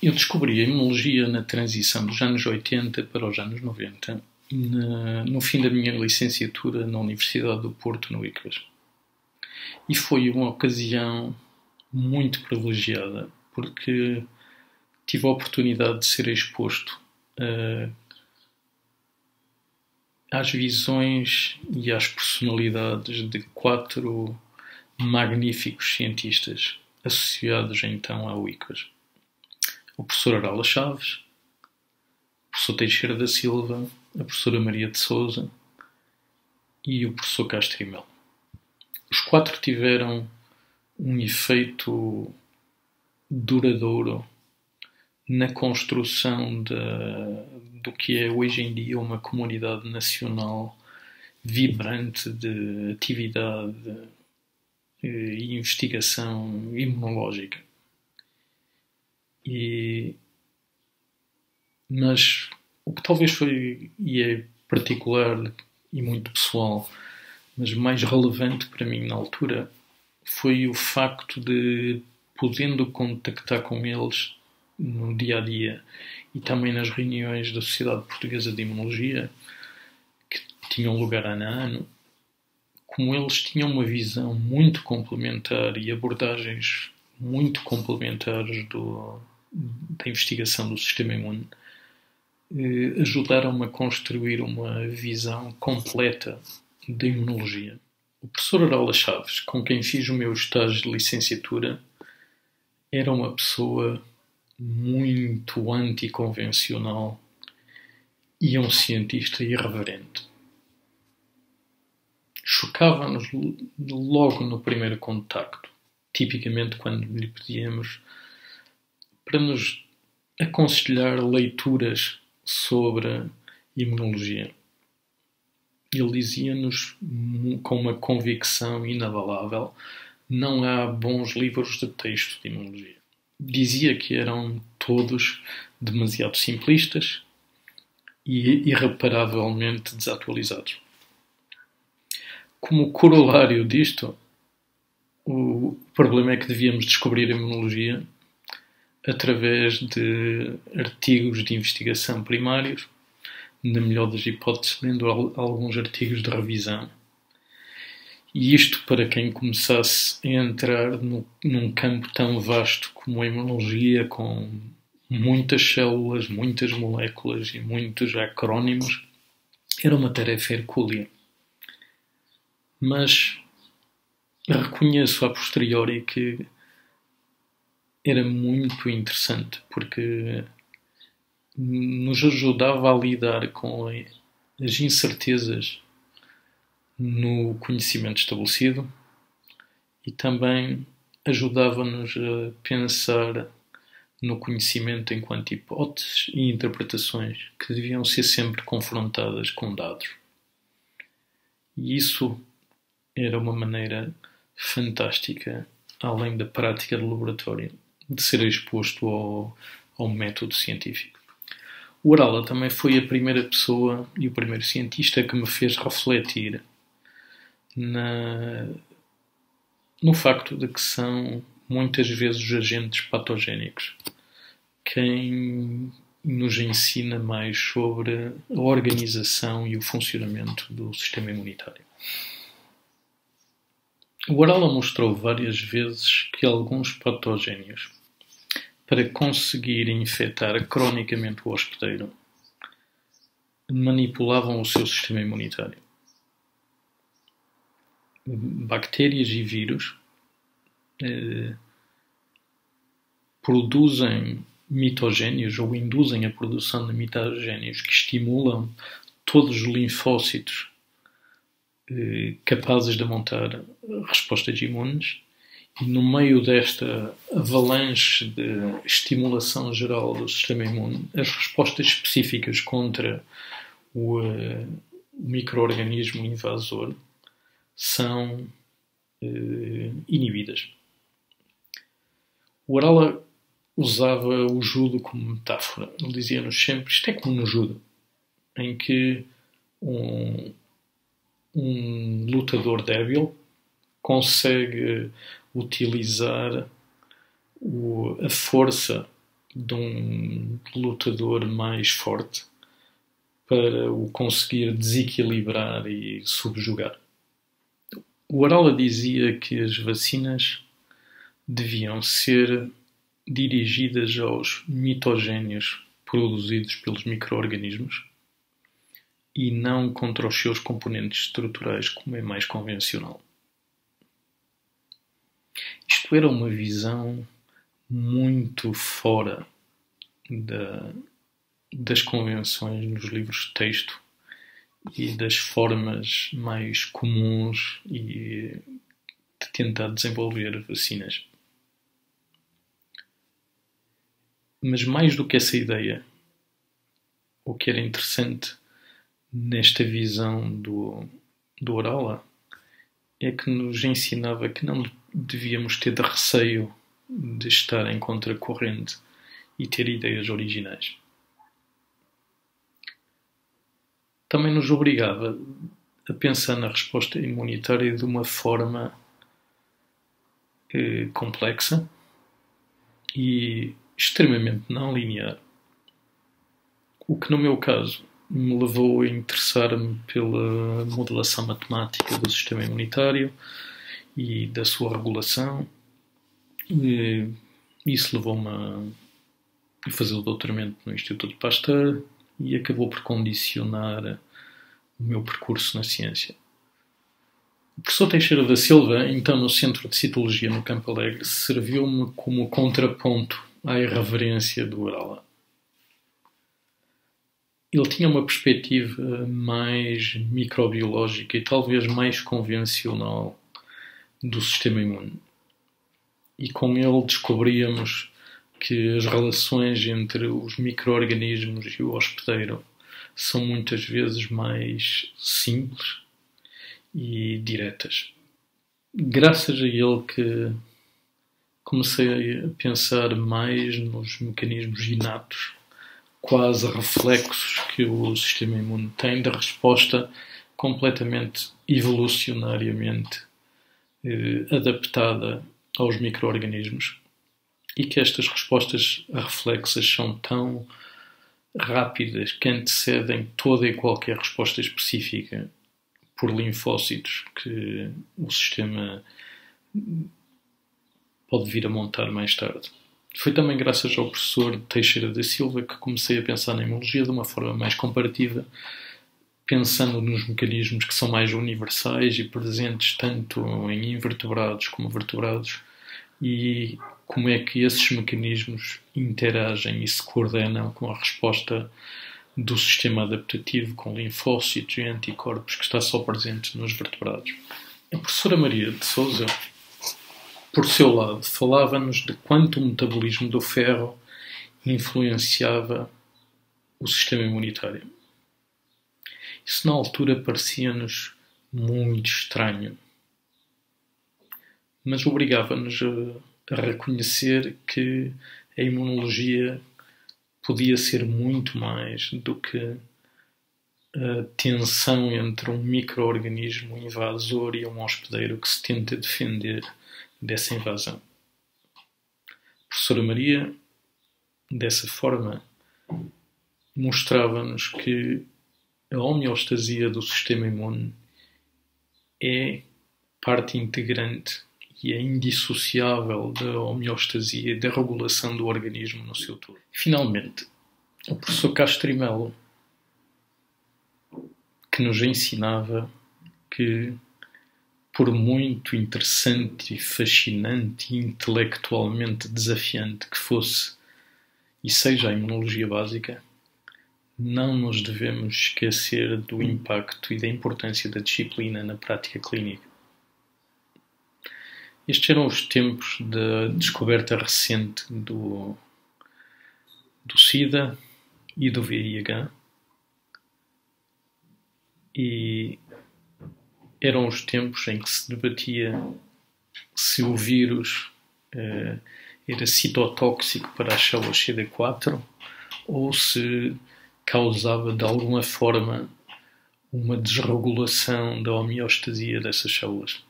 Eu descobri a imunologia na transição dos anos 80 para os anos 90, no fim da minha licenciatura na Universidade do Porto, no ICAS. E foi uma ocasião muito privilegiada, porque tive a oportunidade de ser exposto às visões e às personalidades de 4 magníficos cientistas associados então ao ICAS. O professor Arala Chaves, o professor Teixeira da Silva, a professora Maria de Sousa e o professor Castro Melo. Os 4 tiveram um efeito duradouro na construção do que é hoje em dia uma comunidade nacional vibrante de atividade e investigação imunológica. Mas o que talvez foi, e é particular e muito pessoal, mas mais relevante para mim na altura, foi o facto de, podendo contactar com eles no dia-a-dia e também nas reuniões da Sociedade Portuguesa de Imunologia, que tinham lugar ano a ano, como eles tinham uma visão muito complementar e abordagens muito complementares da investigação do sistema imune, ajudaram-me a construir uma visão completa da imunologia. O professor Arala Chaves, com quem fiz o meu estágio de licenciatura, era uma pessoa muito anticonvencional e um cientista irreverente. Chocava-nos logo no primeiro contacto, tipicamente quando lhe pedíamos para nos aconselhar leituras sobre imunologia. Ele dizia-nos com uma convicção inabalável: não há bons livros de texto de imunologia. Dizia que eram todos demasiado simplistas e irreparavelmente desatualizados. Como corolário disto, o problema é que devíamos descobrir a imunologia através de artigos de investigação primários, na melhor das hipóteses, lendo alguns artigos de revisão. E isto para quem começasse a entrar num campo tão vasto como a imunologia, com muitas células, muitas moléculas e muitos acrónimos, era uma tarefa hercúlea. Mas reconheço a posteriori que era muito interessante, porque nos ajudava a lidar com as incertezas no conhecimento estabelecido e também ajudava-nos a pensar no conhecimento enquanto hipóteses e interpretações que deviam ser sempre confrontadas com dados. E isso era uma maneira fantástica, além da prática de laboratório, de ser exposto ao método científico. O Arala também foi a primeira pessoa e o primeiro cientista que me fez refletir no facto de que são muitas vezes os agentes patogénicos quem nos ensina mais sobre a organização e o funcionamento do sistema imunitário. O Arala mostrou várias vezes que alguns patógenos, para conseguirem infectar cronicamente o hospedeiro, manipulavam o seu sistema imunitário. Bactérias e vírus produzem mitogénios ou induzem a produção de mitogénios que estimulam todos os linfócitos capazes de montar respostas imunes, e no meio desta avalanche de estimulação geral do sistema imune, as respostas específicas contra o micro-organismo invasor são inibidas. O Arala usava o judo como metáfora. Ele dizia-nos sempre: isto é como no judo, em que um lutador débil consegue utilizar a força de um lutador mais forte para o conseguir desequilibrar e subjugar. O Arala dizia que as vacinas deviam ser dirigidas aos mitogénios produzidos pelos micro-organismos e não contra os seus componentes estruturais, como é mais convencional. Isto era uma visão muito fora das convenções nos livros de texto e das formas mais comuns e de tentar desenvolver vacinas. Mas mais do que essa ideia, o que era interessante nesta visão do Arala é que nos ensinava que não devíamos ter de receio de estar em contracorrente e ter ideias originais. Também nos obrigava a pensar na resposta imunitária de uma forma complexa e extremamente não linear. O que no meu caso me levou a interessar-me pela modelação matemática do sistema imunitário e da sua regulação. E isso levou-me a fazer o doutoramento no Instituto Pasteur e acabou por condicionar o meu percurso na ciência. O professor Teixeira da Silva, então no Centro de Citologia no Campo Alegre, serviu-me como contraponto à irreverência do Arala. Ele tinha uma perspectiva mais microbiológica e talvez mais convencional do sistema imune. E com ele descobríamos que as relações entre os micro-organismos e o hospedeiro são muitas vezes mais simples e diretas. Graças a ele que comecei a pensar mais nos mecanismos inatos, quase reflexos que o sistema imune tem da resposta completamente evolucionariamente adaptada aos micro-organismos e que estas respostas reflexas são tão rápidas que antecedem toda e qualquer resposta específica por linfócitos que o sistema pode vir a montar mais tarde. Foi também graças ao professor Teixeira da Silva que comecei a pensar na imunologia de uma forma mais comparativa, pensando nos mecanismos que são mais universais e presentes tanto em invertebrados como vertebrados e como é que esses mecanismos interagem e se coordenam com a resposta do sistema adaptativo com linfócitos e anticorpos que está só presente nos vertebrados. A professora Maria de Sousa, por seu lado, falava-nos de quanto o metabolismo do ferro influenciava o sistema imunitário. Isso na altura parecia-nos muito estranho, mas obrigava-nos a reconhecer que a imunologia podia ser muito mais do que a tensão entre um micro-organismo invasor e um hospedeiro que se tenta defender dessa invasão. A professora Maria, dessa forma, mostrava-nos que a homeostasia do sistema imune é parte integrante e é indissociável da homeostasia e da regulação do organismo no seu todo. Finalmente, o professor Castro Melo, que nos ensinava que, por muito interessante e fascinante e intelectualmente desafiante que fosse e seja a imunologia básica, não nos devemos esquecer do impacto e da importância da disciplina na prática clínica. Estes eram os tempos da descoberta recente do SIDA e do VIH e eram os tempos em que se debatia se o vírus era citotóxico para as células CD4 ou se causava de alguma forma uma desregulação da homeostasia dessas células.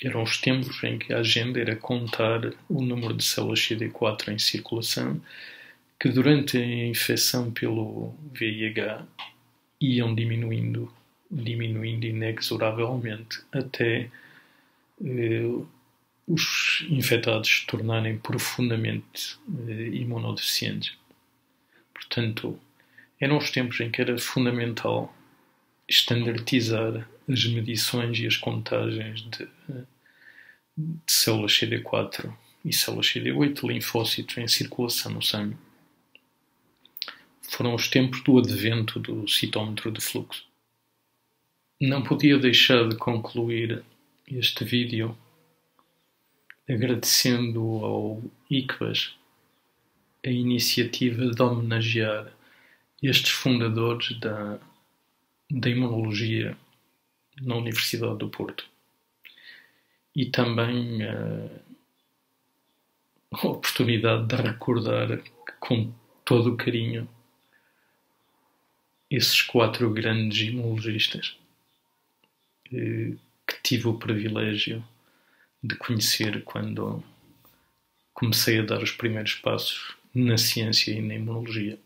Eram os tempos em que a agenda era contar o número de células CD4 em circulação, que durante a infecção pelo VIH iam diminuindo inexoravelmente até os infectados se tornarem profundamente imunodeficientes. Portanto, eram os tempos em que era fundamental estandartizar as medições e as contagens de células CD4 e células CD8, linfócitos em circulação no sangue. Foram os tempos do advento do citómetro de fluxo. Não podia deixar de concluir este vídeo agradecendo ao ICVAS a iniciativa de homenagear estes fundadores da imunologia na Universidade do Porto. E também a oportunidade de recordar com todo o carinho esses 4 grandes imunologistas que tive o privilégio de conhecer quando comecei a dar os primeiros passos na ciência e na imunologia.